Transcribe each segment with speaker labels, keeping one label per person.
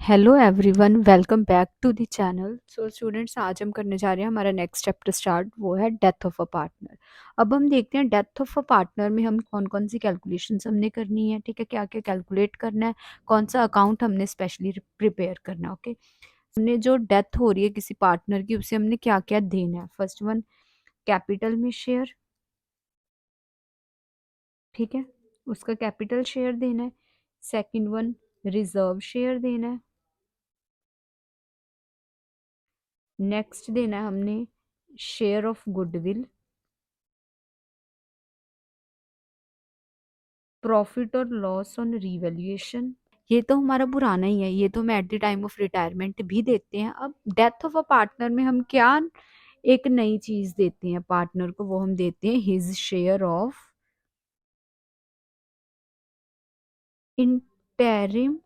Speaker 1: Hello everyone, welcome back to the channel. So students, आज हम करने जा रहे हैं हमारा नेक्स्ट चैप्टर स्टार्ट, वो है डेथ ऑफ अ पार्टनर। अब हम देखते हैं डेथ ऑफ अ पार्टनर में हम कौन कौन सी कैलकुलेशंस हमने करनी है। ठीक है, क्या क्या कैलकुलेट करना है, कौन सा अकाउंट हमने स्पेशली प्रिपेयर करना है। ओके, हमने जो डेथ हो रही है किसी पार्टनर की, उसे हमने क्या क्या देना है। फर्स्ट वन, कैपिटल में शेयर। ठीक है, उसका कैपिटल शेयर देना है। सेकेंड वन, रिजर्व शेयर देना है। नेक्स्ट देना है हमने शेयर ऑफ गुडविल। प्रॉफिट और लॉस ऑन रिवैल्यूएशन, ये तो हमारा पुराना ही है, ये तो हम eight the time of retirement भी देते हैं। अब डेथ ऑफ अ पार्टनर में हम क्या एक नई चीज देते हैं पार्टनर को, वो हम देते हैं his share of interim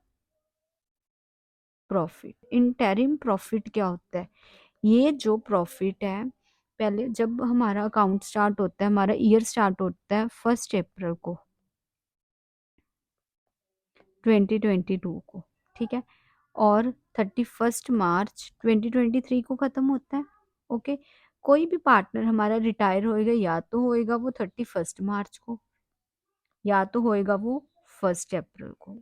Speaker 1: profit. Interim profit क्या होता है? ये जो प्रॉफिट है, पहले जब हमारा अकाउंट स्टार्ट होता है, हमारा ईयर स्टार्ट होता है 1 अप्रैल को 2022 को। ठीक है, और 31 मार्च 2023 को ख़त्म होता है। ओके, कोई भी पार्टनर हमारा रिटायर होएगा, या तो होएगा वो 31 मार्च को, या तो होएगा वो 1 अप्रैल को।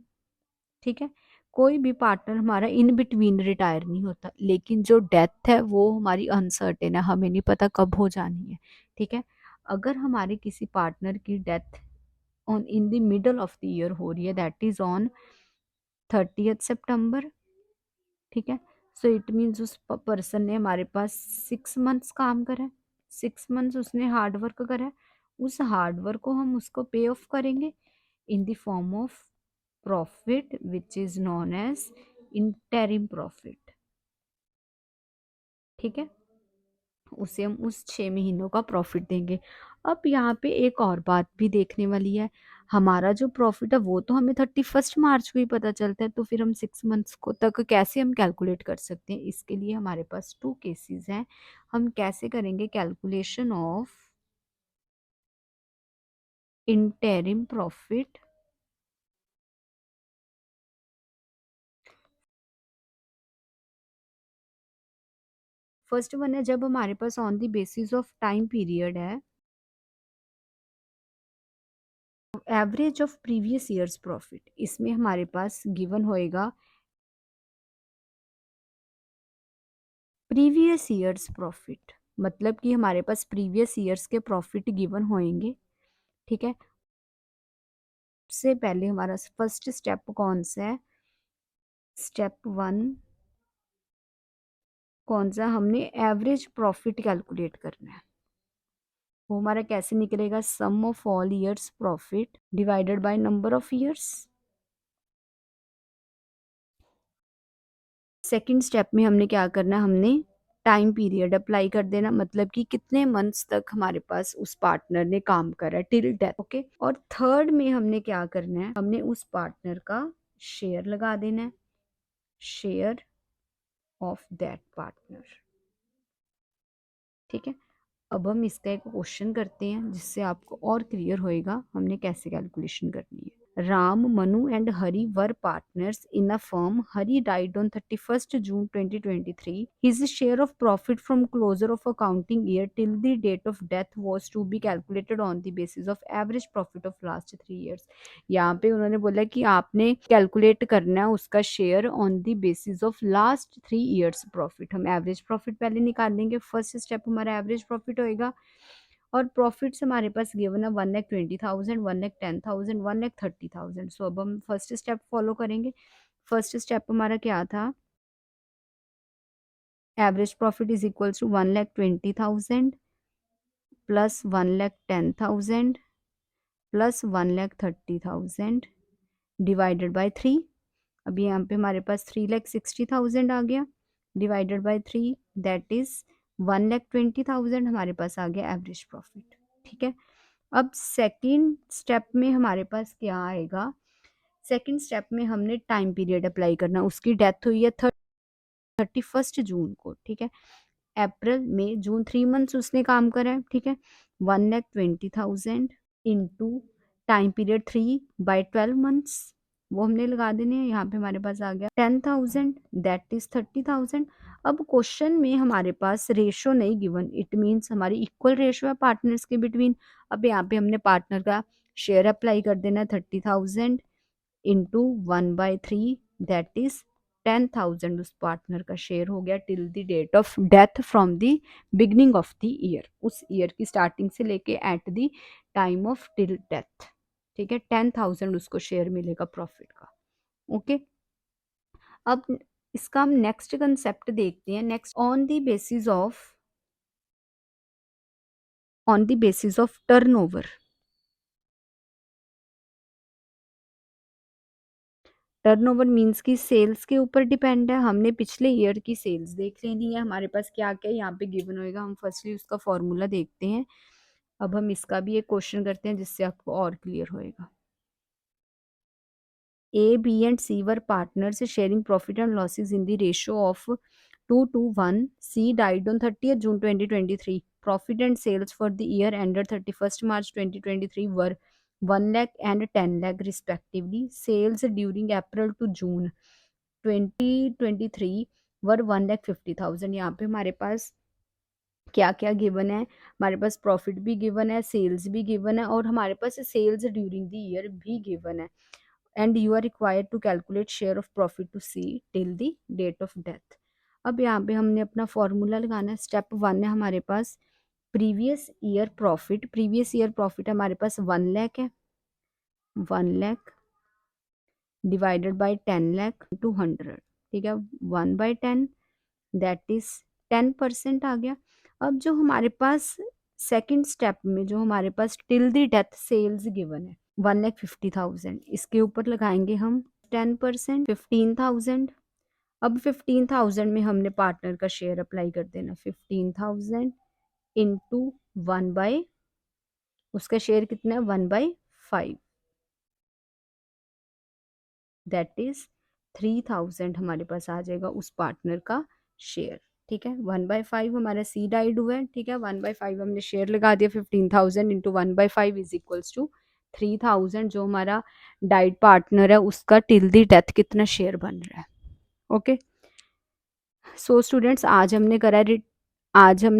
Speaker 1: ठीक है, कोई भी पार्टनर हमारा इन बिटवीन रिटायर नहीं होता, लेकिन जो डेथ है वो हमारी अनसर्टेन है, हमें नहीं पता कब हो जानी है। ठीक है, अगर हमारे किसी पार्टनर की death on in the middle of the year हो रही है, दैट इज ऑन 30 सितंबर। ठीक है, सो इट मीन्स उस पर्सन ने हमारे पास 6 मंथ्स काम करा है, 6 मंथ्स उसने हार्ड वर्क करा है। उस हार्ड वर्क को हम उसको पे ऑफ करेंगे in the form of profit which is known as interim profit. ठीक है, उसे हम उस 6 महीनों का प्रॉफिट देंगे। अब यहाँ पे एक और बात भी देखने वाली है, हमारा जो प्रॉफिट है वो तो हमें 31 मार्च को ही पता चलता है, तो फिर हम 6 मंथ्स को तक कैसे हम कैलकुलेट कर सकते हैं? इसके लिए हमारे पास 2 केसेस हैं। हम कैसे करेंगे calculation of interim profit? First one है, जब हमारे पास on the basis of time period है, average of previous years profit, इसमें हमारे पास गिवन होएगा प्रीवियस ईयर्स प्रॉफिट, मतलब कि हमारे पास प्रीवियस ईयर्स के प्रॉफिट गिवन होंगे। ठीक है, सबसे पहले हमारा फर्स्ट स्टेप कौन सा है? स्टेप वन कौन सा? हमने एवरेज प्रॉफिट कैलकुलेट करना है। वो हमारा कैसे निकलेगा? Sum of all years profit divided by number of years. Second step में हमने क्या करना है? हमने टाइम पीरियड अप्लाई कर देना, मतलब कि कितने मंथ्स तक हमारे पास उस पार्टनर ने काम करा टिल डेथ। ओके, और थर्ड में हमने क्या करना है? हमने उस पार्टनर का शेयर लगा देना है, शेयर ऑफ दैट पार्टनर। ठीक है, अब हम इसका एक क्वेश्चन करते हैं जिससे आपको और क्लियर होएगा हमने कैसे कैलकुलेशन करनी है। Ram, Manu and Hari were partners in a firm. Hari died on 31st June 2023. His share of profit from closure of accounting year till the date of death was to be calculated on the basis of average profit of last 3 years. यहाँ पे उन्होंने बोला कि आपने calculate करना है उसका share on the basis of last 3 years profit. हम एवरेज प्रॉफिट पहले निकाल लेंगे, फर्स्ट स्टेप हमारा एवरेज प्रॉफिट होएगा। और प्रॉफिट्स हमारे पास गिवन है 1,20,000, 1,10,000, 1,30,000। सो अब हम फर्स्ट स्टेप फॉलो करेंगे। फर्स्ट स्टेप हमारा क्या था? Average profit is equals to 1,20,000 plus 1,10,000 plus 1,30,000 divided by 3। अभी यहाँ पे हमारे पास 3,60,000 आ गया, डिवाइडेड बाय 3, दैट इज 1,20,000 हमारे पास आ गया एवरेज प्रॉफिट। ठीक है, अब सेकंड स्टेप में हमारे पास क्या आएगा? सेकंड स्टेप में हमने टाइम पीरियड अप्लाई करना। उसकी डेथ हुई है 31 जून को। ठीक है, अप्रैल मई जून 3 मंथ्स उसने काम करा है। ठीक है, 1,20,000 into time period 3 by 12 months, वो हमने लगा देने हैं। यहाँ पे हमारे पास आ गया 10,000 दैट इज 30,000। अब क्वेश्चन में हमारे पास रेशो नहीं गिवन, इट मीन्स हमारी इक्वल रेशो है पार्टनर्स के बिटवीन। अब यहाँ पे हमने पार्टनर का शेयर अप्लाई कर देना है 30,000 इंटू 1/3 दैट इज 10,000 उस पार्टनर का शेयर हो गया till the date of death from the beginning of the year, उस ईयर की स्टार्टिंग से लेके at the time of till death. ठीक है, 10,000 उसको शेयर मिलेगा प्रॉफिट का। ओके, अब इसका हम नेक्स्ट कंसेप्ट देखते हैं। Next, on the basis of turnover. Turnover means की सेल्स के ऊपर डिपेंड है। हमने पिछले ईयर की सेल्स देख लेनी है, हमारे पास क्या क्या यहाँ पे गिवन होएगा। हम फर्स्टली उसका फॉर्मूला देखते हैं। अब हम इसका भी एक क्वेश्चन करते हैं जिससे आपको और क्लियर होएगा। A, B and C were partners sharing profit and losses in the ratio of 2 to 1. C died on 30th June 2023. Profit and sales for the year ended 31st March 2023 were 1 lakh and 10 lakh respectively. Sales during April to June 2023 were 1,50,000। यहाँ पे हमारे पास क्या क्या given है, हमारे पास profit भी given है, सेल्स भी गिवन है, और हमारे पास सेल्स ड्यूरिंग द ईयर भी गिवन है। And you are required to calculate share of profit to see till the date of death. अब यहाँ पे हमने अपना फॉर्मूला लगाना है। स्टेप 1 है हमारे पास previous year profit. Previous year profit हमारे पास 1 लाख है, 1 lakh divided by 10 lakh to 100। ठीक है, 1/10 दैट इज 10% आ गया। अब जो हमारे पास सेकंड स्टेप में जो हमारे पास till the date sales given है 1,50,000, इसके ऊपर लगाएंगे हम 10% 15,000। अब 15,000 में हमने पार्टनर का शेयर अप्लाई कर देना 15,000 इंटू 1/, उसका शेयर कितना है 1/5 दैट इज 3,000 हमारे पास आ जाएगा उस पार्टनर का शेयर। ठीक है, 1/5 हमारा सी डाइड हुआ है। ठीक है, 1/5 हमने शेयर लगा दिया, 15,000 इंटू 1/5 इज इक्वल्स टू 3,000। जो हमारा डाइड पार्टनर है उसका टिल दी डेथ कितना शेयर बन रहा है। ओके, सो स्टूडेंट्स आज हमने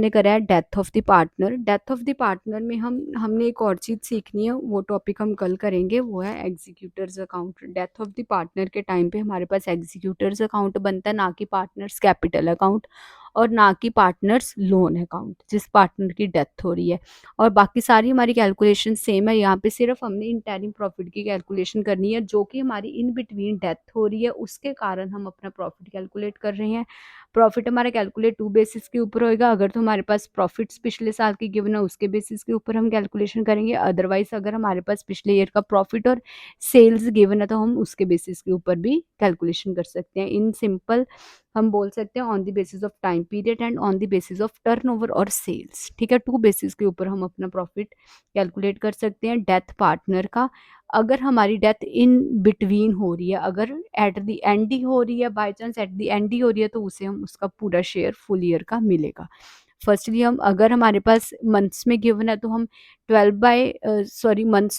Speaker 1: करा है death of the partner. Death of the partner में हमने एक और चीज़ सीखनी है, वो टॉपिक हम कल करेंगे, वो है executors account. Death of the partner के टाइम पे हमारे पास एग्जीक्यूटर्स अकाउंट बनता है, ना कि पार्टनर्स कैपिटल अकाउंट और ना कि पार्टनर्स लोन अकाउंट जिस पार्टनर की डेथ हो रही है। और बाकी सारी हमारी कैलकुलेशन सेम है। यहाँ पे सिर्फ हमने इंटरिम प्रॉफिट की कैलकुलेशन करनी है जो कि हमारी इन बिटवीन डेथ हो रही है, उसके कारण हम अपना प्रॉफिट कैलकुलेट कर रहे हैं। प्रॉफिट हमारा कैलकुलेट 2 बेसिस के ऊपर होएगा। अगर तो हमारे पास प्रॉफिट्स पिछले साल की गिवन है उसके बेसिस के ऊपर हम कैलकुलेशन करेंगे। अदरवाइज अगर हमारे पास पिछले ईयर का प्रॉफिट और सेल्स गिवन है तो हम उसके बेसिस के ऊपर भी कैलकुलेशन कर सकते हैं। इन सिंपल हम बोल सकते हैं on the basis of time period and on the basis of turnover और सेल्स। ठीक है, 2 बेसिस के ऊपर हम अपना प्रॉफिट कैलकुलेट कर सकते हैं। डेथ पार्टनर का, अगर हमारी डेथ इन बिटवीन हो रही है, अगर एट द एंड ही हो रही है, by chance at the and he हो रही है, तो उसे हम उसका पूरा शेयर फुल ईयर का मिलेगा। फर्स्टली हम, अगर हमारे पास मंथ्स में गिवन है तो हम 12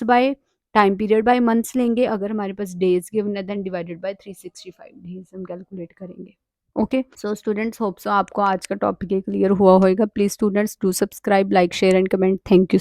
Speaker 1: by time period by months लेंगे। अगर हमारे पास डेज गिवन है देन डिवाइडेड बाय 365 डेज हम कैलकुलेट करेंगे। Okay, so students, hope so आपको आज का टॉपिक क्लियर हुआ होगा। Please students do subscribe, like, share and comment. Thank you.